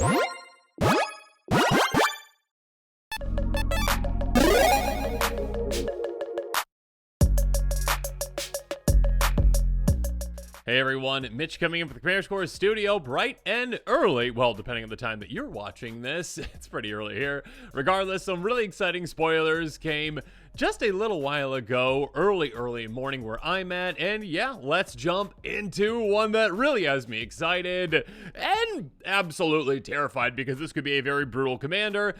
Hey everyone, Mitch coming in for the Commander Scores studio bright and early. Well, depending on the time that you're watching this, it's pretty early here. Regardless, some really exciting spoilers came just a little while ago, early morning where I'm at. And yeah, let's jump into one that really has me excited and absolutely terrified because this could be a very brutal commander.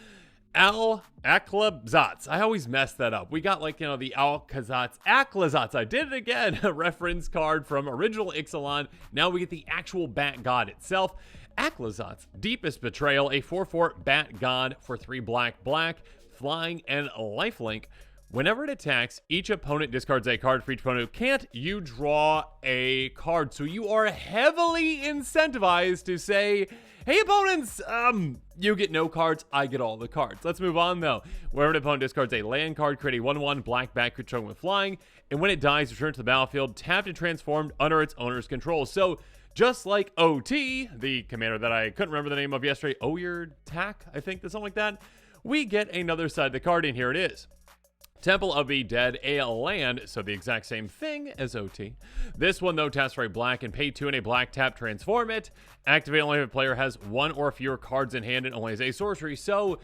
Aclazotz. I always mess that up. We got the Aclazotz. I did it again. A reference card from original Ixalan. Now we get the actual bat god itself. Aclazotz, Deepest Betrayal, a 4/4 bat god for 3 black, flying and lifelink. Whenever it attacks, each opponent discards a card. For each opponent who can't, you draw a card. So you are heavily incentivized to say, hey opponents, you get no cards, I get all the cards. Let's move on though. Whenever an opponent discards a land card, create a 1/1 black bat creature with flying, and when it dies, return to the battlefield, tapped and transformed under its owner's control. So just like OT, the commander that I couldn't remember the name of yesterday, Oyard Tack, I think, something like that, we get another side of the card, and here it is. Temple of the Dead, a land, so the exact same thing as OT. This one, though, taps for a black and pay 2 and a black tap, transform it. Activate only if a player has 1 or fewer cards in hand and only has a sorcery. So,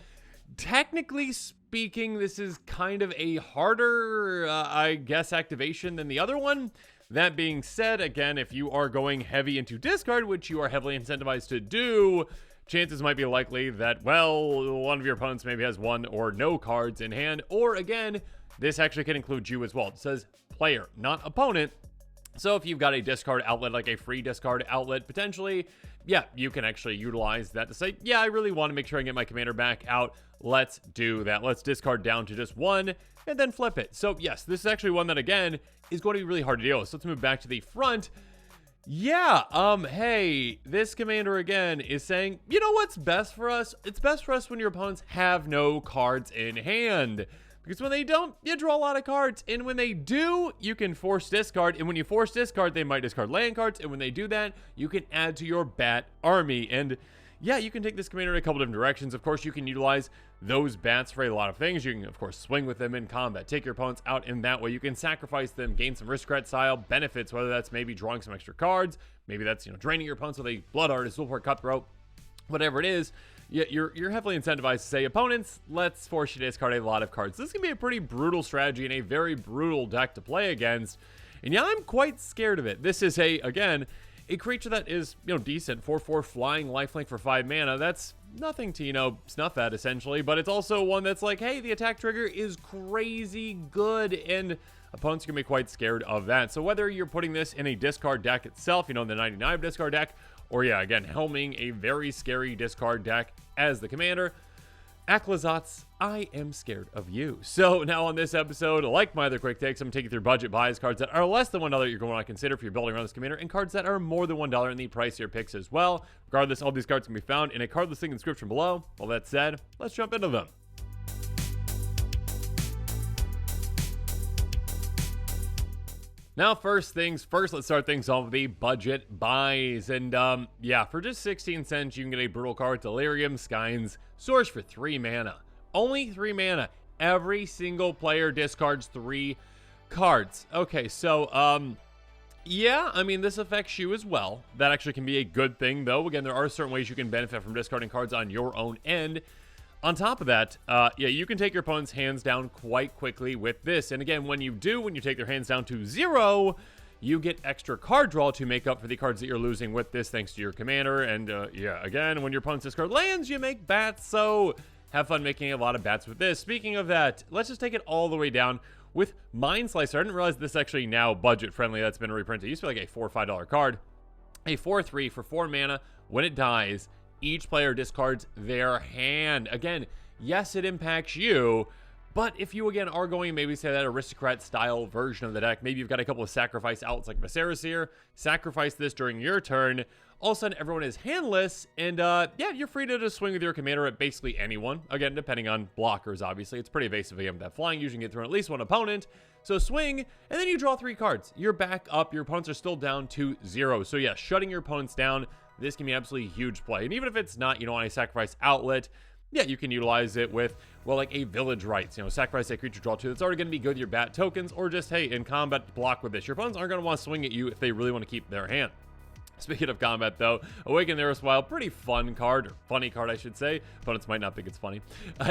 technically speaking, this is kind of a harder, I guess, activation than the other one. That being said, again, if you are going heavy into discard, which you are heavily incentivized to do, chances might be likely that, well, one of your opponents maybe has 1 or no cards in hand. Or again, this actually can include you as well. It says player, not opponent. So if you've got a discard outlet, like a free discard outlet, potentially, yeah, you can actually utilize that to say, yeah, I really want to make sure I get my commander back out. Let's do that. Let's discard down to just 1 and then flip it. So yes, this is actually one that, again, is going to be really hard to deal with. So let's move back to the front. Yeah, hey, this commander again is saying, you know what's best for us? It's best for us when your opponents have no cards in hand. Because when they don't, you draw a lot of cards. And when they do, you can force discard. And when you force discard, they might discard land cards. And when they do that, you can add to your bat army. And yeah, you can take this commander in a couple different directions. Of course, you can utilize those bats for a lot of things. You can, of course, swing with them in combat, take your opponents out in that way. You can sacrifice them, gain some aristocrat style benefits, whether that's maybe drawing some extra cards, maybe that's, draining your opponents with a blood artist, Zulfar Cutthroat, whatever it is. You're heavily incentivized to say, opponents, let's force you to discard a lot of cards. This can be a pretty brutal strategy and a very brutal deck to play against. And yeah, I'm quite scared of it. This is again, a creature that is, decent. 4/4 flying lifelink for 5 mana. That's nothing to, snuff at, essentially. But it's also one that's like, hey, the attack trigger is crazy good. And opponents can be quite scared of that. So whether you're putting this in a discard deck itself, the 99 discard deck, or yeah, again, helming a very scary discard deck as the commander, Aclazotz, I am scared of you. So now on this episode, like my other quick takes, I'm taking through budget buys, cards that are less than $1 you're going to want to consider if you're building around this commander, and cards that are more than $1 in the pricier picks as well. Regardless, all these cards can be found in a card listing in the description below. All that said, let's jump into them. Now, first things first, let's start things off with the budget buys. And yeah, for just 16 cents, you can get a brutal card, Delirium Skynes, source for 3 mana. Only 3 mana. Every single player discards 3 cards. Okay, so, yeah, I mean, this affects you as well. That actually can be a good thing, though. Again, there are certain ways you can benefit from discarding cards on your own end. On top of that, yeah, you can take your opponent's hands down quite quickly with this. And again, when you take their hands down to 0, you get extra card draw to make up for the cards that you're losing with this, thanks to your commander. And yeah, again, when your opponents discard lands, you make bats. So have fun making a lot of bats with this. Speaking of that, let's just take it all the way down with Mind Slicer. I didn't realize this is actually now budget friendly. That's been reprinted. It used to be like a $4 or $5 card. A 4/3 for 4 mana. When it dies, each player discards their hand. Again, yes, it impacts you, but if you, again, are going maybe say that aristocrat-style version of the deck, maybe you've got a couple of sacrifice outs like Viserys here, sacrifice this during your turn, all of a sudden everyone is handless, and yeah, you're free to just swing with your commander at basically anyone. Again, depending on blockers, obviously. It's pretty evasive again with that flying. Usually get through at least one opponent. So swing, and then you draw 3 cards. You're back up. Your opponents are still down to 0. So yeah, shutting your opponents down, this can be absolutely huge play. And even if it's not, on a sacrifice outlet, yeah, you can utilize it with, well, like a Village Rites. Sacrifice a creature, draw 2. That's already going to be good with your bat tokens, or just, hey, in combat, block with this. Your opponents aren't going to want to swing at you if they really want to keep their hand. Speaking of combat, though, Awaken the Erstwhile, pretty fun card, or funny card, I should say. Opponents might not think it's funny.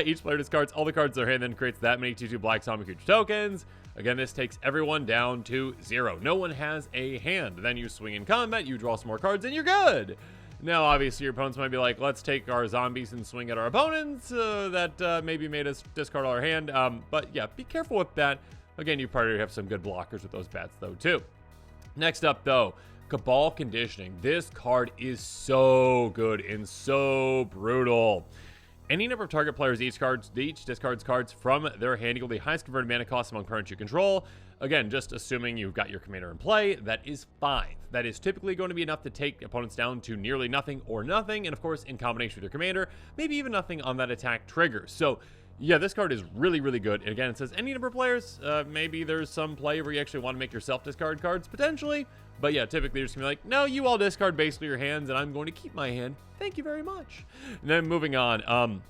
Each player discards all the cards in their hand, then creates that many 2/2 black zombie creature tokens. Again, this takes everyone down to 0. No one has a hand. Then you swing in combat, you draw some more cards, and you're good. Now, obviously, your opponents might be like, let's take our zombies and swing at our opponents. That maybe made us discard all our hand. But yeah, be careful with that. Again, you probably have some good blockers with those bats, though, too. Next up, though, Cabal Conditioning. This card is so good and so brutal. Any number of target players each discards cards from their hand equal the highest converted mana cost among opponents you control. Again, just assuming you've got your commander in play, that is 5. That is typically going to be enough to take opponents down to nearly nothing or nothing, and of course, in combination with your commander, maybe even nothing on that attack trigger. So, yeah, this card is really, really good. And again, it says any number of players. Maybe there's some play where you actually want to make yourself discard cards, potentially. But yeah, typically you're just going to be like, no, you all discard basically your hands, and I'm going to keep my hand. Thank you very much. And then moving on,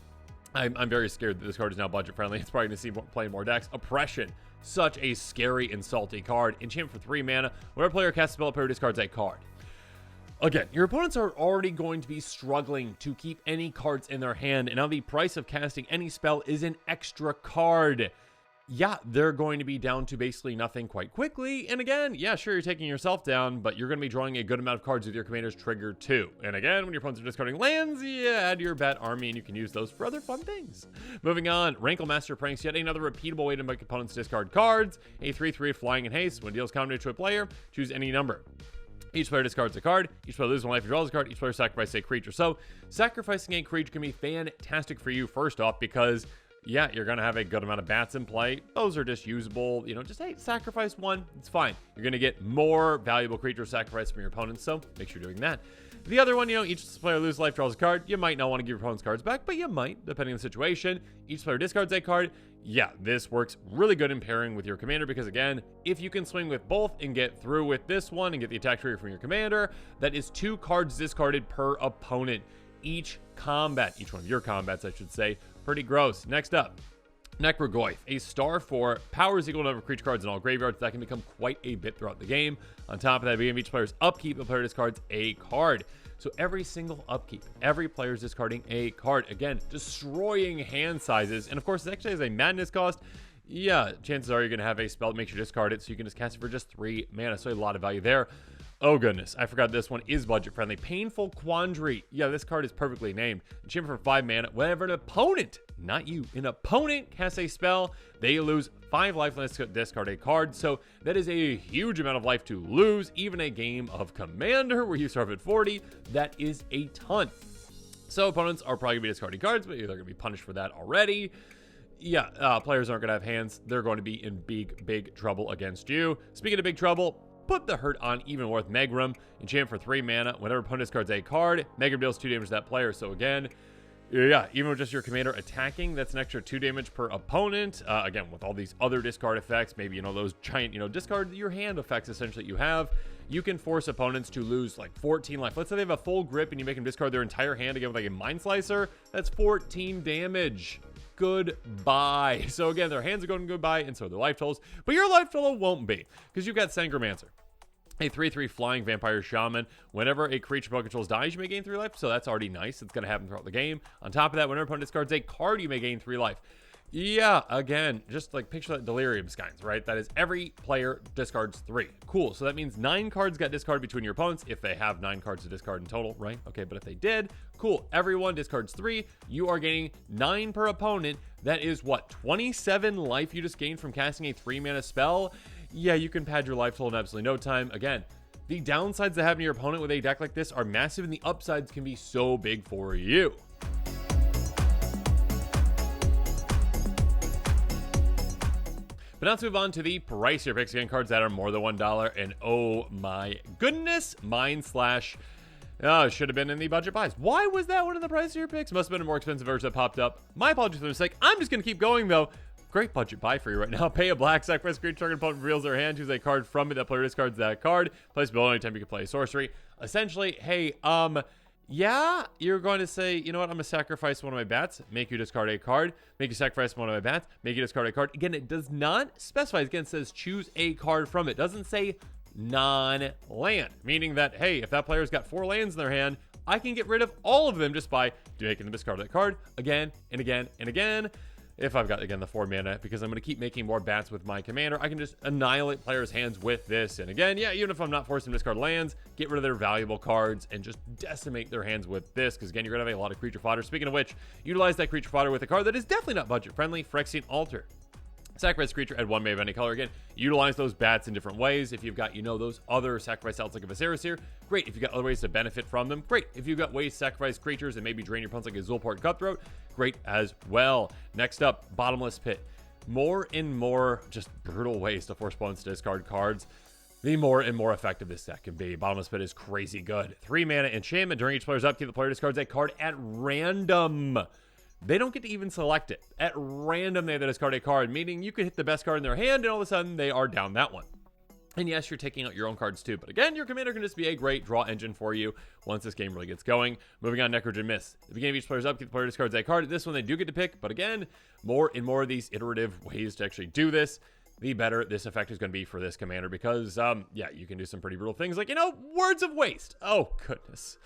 I'm very scared that this card is now budget friendly. It's probably going to see playing more decks. Oppression. Such a scary and salty card. Enchantment for 3 mana. Whenever a player casts a spell, a player discards a card. Again, your opponents are already going to be struggling to keep any cards in their hand, and now the price of casting any spell is an extra card. Yeah, they're going to be down to basically nothing quite quickly. And again, yeah, sure, you're taking yourself down, but you're going to be drawing a good amount of cards with your commander's trigger too. And again, when your opponents are discarding lands, yeah, add your bat army and you can use those for other fun things. Moving on, Rankle Master Pranks, yet another repeatable way to make opponents discard cards. A 3/3 flying in haste. When deals combat to a player, choose any number. Each player discards a card. Each player loses 1 life if draws a card. Each player sacrifices a creature. So sacrificing a creature can be fantastic for you, first off, because yeah, you're going to have a good amount of bats in play. Those are just usable, just, hey, sacrifice 1. It's fine. You're going to get more valuable creature sacrifice from your opponents, so make sure you're doing that. The other one, each player loses life, draws a card. You might not want to give your opponent's cards back, but you might, depending on the situation. Each player discards a card. Yeah, this works really good in pairing with your commander because, again, if you can swing with both and get through with this one and get the attack trigger from your commander, that is 2 cards discarded per opponent. Each one of your combats, I should say. Pretty gross. Next up, Necrogoyf, a star 4, power is equal to the number of creature cards in all graveyards. That can become quite a bit throughout the game. On top of that, at the beginning of each player's upkeep, the player discards a card. So every single upkeep, every player is discarding a card. Again, destroying hand sizes. And of course, it actually has a madness cost. Yeah, chances are you're going to have a spell that makes you discard it, so you can just cast it for just 3 mana. So a lot of value there. Oh goodness, I forgot this one is budget friendly. Painful Quandary. Yeah, this card is perfectly named. Enchantment for 5 mana. Whenever an opponent, not you, an opponent casts a spell, they lose 5 life unless they discard a card. So that is a huge amount of life to lose. Even a game of Commander where you start at 40, that is a ton. So opponents are probably going to be discarding cards, but they're going to be punished for that already. Yeah, players aren't going to have hands. They're going to be in big trouble against you. Speaking of big trouble, put the hurt on even worth Megrim. Enchant for 3 mana. Whenever opponent discards a card, Megrim deals 2 damage to that player. So again, yeah, even with just your commander attacking, that's an extra 2 damage per opponent. Again, with all these other discard effects, maybe, those giant, discard your hand effects essentially that you have, you can force opponents to lose like 14 life. Let's say they have a full grip and you make them discard their entire hand again with like a Mind Slicer. That's 14 damage. Goodbye. So again, their hands are going goodbye, and so are their life totals. But your life total won't be, because you've got Sangromancer, a 3/3 flying vampire shaman. Whenever a creature opponent controls dies, you may gain 3 life. So that's already nice. It's going to happen throughout the game. On top of that, whenever opponent discards a card, you may gain 3 life. Yeah, again, just like picture that Delirium Skynes, right? That is every player discards 3. Cool. So that means 9 cards got discarded between your opponents if they have 9 cards to discard in total, right? Okay, but if they did, cool. Everyone discards 3. You are gaining 9 per opponent. That is what? 27 life you just gained from casting a 3 mana spell? Yeah, you can pad your life total in absolutely no time. Again, the downsides that happen to your opponent with a deck like this are massive, and the upsides can be so big for you. But now let's move on to the pricier picks. Again, cards that are more than $1. And oh my goodness, Mind Slash. Oh, should have been in the budget buys. Why was that one of the pricier picks? Must have been a more expensive version that popped up. My apologies for the mistake. I'm just going to keep going, though. Great budget buy for you right now. Pay a black, sacrifice creature, target opponent reveals their hand, choose a card from it. That player discards that card. Place below anytime you can play a sorcery. Essentially, hey, yeah, you're going to say, you know what, I'm going to sacrifice one of my bats, make you discard a card, make you sacrifice one of my bats, make you discard a card. Again, it does not specify. Again, it says choose a card from it. It doesn't say non-land, meaning that, hey, if that player's got 4 lands in their hand, I can get rid of all of them just by making them discard that card again and again and again. If I've got, again, the 4 mana, because I'm going to keep making more bats with my commander, I can just annihilate players' hands with this. And again, yeah, even if I'm not forcing them to discard lands, get rid of their valuable cards and just decimate their hands with this, because again, you're going to have a lot of creature fodder. Speaking of which, utilize that creature fodder with a card that is definitely not budget-friendly, Phyrexian Altar. Sacrifice creature, add 1 mana of any color. Again, utilize those bats in different ways. If you've got, those other sacrifice outs like a Viserys here, great. If you've got other ways to benefit from them, great. If you've got ways to sacrifice creatures and maybe drain your opponents like a Zulport Cutthroat, great as well. Next up, Bottomless Pit. More and more just brutal ways to force opponents to discard cards, the more and more effective this deck can be. Bottomless Pit is crazy good. 3 mana enchantment. During each player's upkeep, the player discards a card at random. They don't get to even select it. At random, they have to discard a card, meaning you could hit the best card in their hand, and all of a sudden, they are down that one. And yes, you're taking out your own cards too, but again, your commander can just be a great draw engine for you once this game really gets going. Moving on, Necrogen Mist. At the beginning of each player's upkeep, the player discards a card. This one they do get to pick, but again, more and more of these iterative ways to actually do this, the better this effect is going to be for this commander, because, yeah, you can do some pretty brutal things like, Words of Waste. Oh, goodness.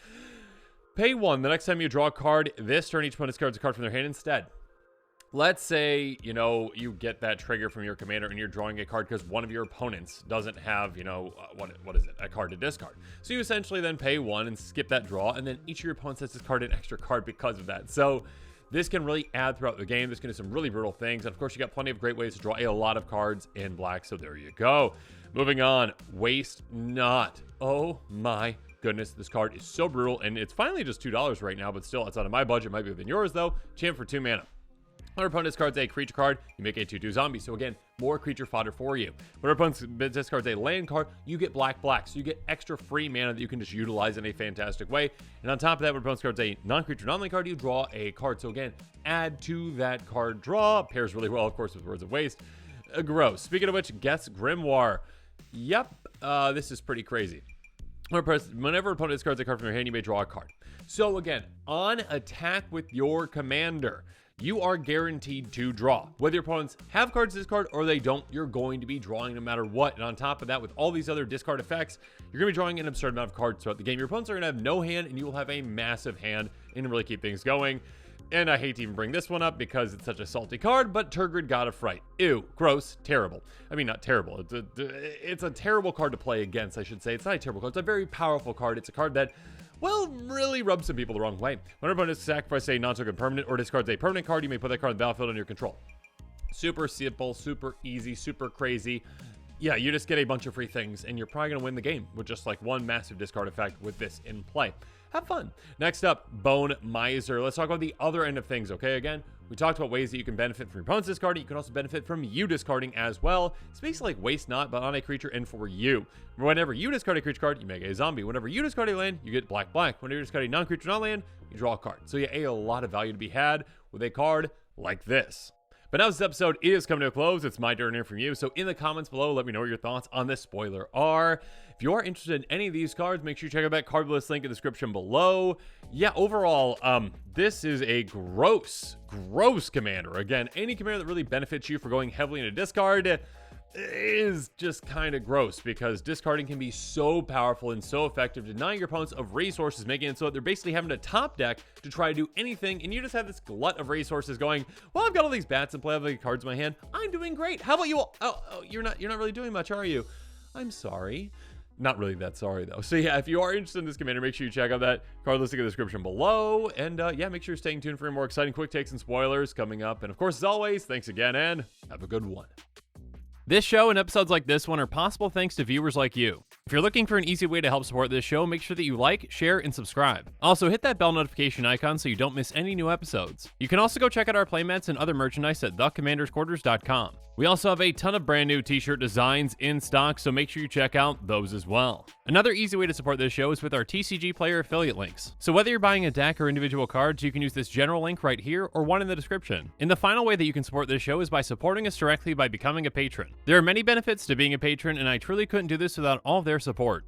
Pay 1. The next time you draw a card, this turn each opponent discards a card from their hand instead. Let's say, you get that trigger from your commander and you're drawing a card because one of your opponents doesn't have, what is it? A card to discard. So you essentially then pay 1 and skip that draw, and then each of your opponents has discarded an extra card because of that. So this can really add throughout the game. This can do some really brutal things. And of course, you got plenty of great ways to draw a lot of cards in black. So there you go. Moving on. Waste Not. Oh my goodness, this card is so brutal, and it's finally just $2 right now, but still, it's out of my budget. Might be within yours, though. Champ for 2 mana. When our opponent discards a creature card, you make a 2/2 zombie. So again, more creature fodder for you. When our opponent discards a land card, you get black. So you get extra free mana that you can just utilize in a fantastic way. And on top of that, when our opponent discards a non-creature, non-land card, you draw a card. So again, add to that card draw. Pairs really well, of course, with Words of Waste. Gross. Speaking of which, Geth's Grimoire. Yep, this is pretty crazy. Whenever an opponent discards a card from your hand, you may draw a card. So again, on attack with your commander, you are guaranteed to draw. Whether your opponents have cards to discard or they don't, you're going to be drawing no matter what. And on top of that, with all these other discard effects, you're going to be drawing an absurd amount of cards throughout the game. Your opponents are going to have no hand, and you will have a massive hand and really keep things going. And I hate to even bring this one up because it's such a salty card, but Turgid, God of Fright. Ew, gross, terrible. I mean, not terrible. It's a terrible card to play against, I should say. It's not a terrible card. It's a very powerful card. It's a card that, well, really rubs some people the wrong way. When our opponent sacrifices a non-token permanent or discards a permanent card, you may put that card on the battlefield under your control. Super simple, super easy, super crazy. Yeah, you just get a bunch of free things, and you're probably going to win the game with just like one massive discard effect with this in play. Have fun. Next up, Bone Miser. Let's talk about the other end of things, okay? Again, we talked about ways that you can benefit from your opponent's discarding. You can also benefit from you discarding as well. It's basically like Waste Not, but on a creature and for you. Whenever you discard a creature card, you make a zombie. Whenever you discard a land, you get black. Whenever you discard a non-creature, non-land, you draw a card. So yeah, a lot of value to be had with a card like this. But now this episode is coming to a close. It's my turn to hear from you. So in the comments below, let me know what your thoughts on this spoiler are. If you are interested in any of these cards, make sure you check out that card list link in the description below. Yeah, overall, this is a gross commander. Again, any commander that really benefits you for going heavily into discard is just kind of gross, because discarding can be so powerful and so effective, denying your opponents of resources, making it so that they're basically having to top deck to try to do anything, and you just have this glut of resources going, well, I've got all these bats and play all the cards in my hand. I'm doing great. How about you all? Oh, you're not really doing much, are you? I'm sorry. Not really that sorry, though. So yeah, if you are interested in this commander, make sure you check out that card listing in the description below. And yeah, make sure you're staying tuned for more exciting quick takes and spoilers coming up. And of course, as always, thanks again, and have a good one. This show and episodes like this one are possible thanks to viewers like you. If you're looking for an easy way to help support this show, make sure that you like, share, and subscribe. Also, hit that bell notification icon so you don't miss any new episodes. You can also go check out our playmats and other merchandise at thecommandersquarters.com. We also have a ton of brand new t-shirt designs in stock, so make sure you check out those as well. Another easy way to support this show is with our TCG player affiliate links. So whether you're buying a deck or individual cards, you can use this general link right here or one in the description. And the final way that you can support this show is by supporting us directly by becoming a patron. There are many benefits to being a patron, and I truly couldn't do this without all of their support.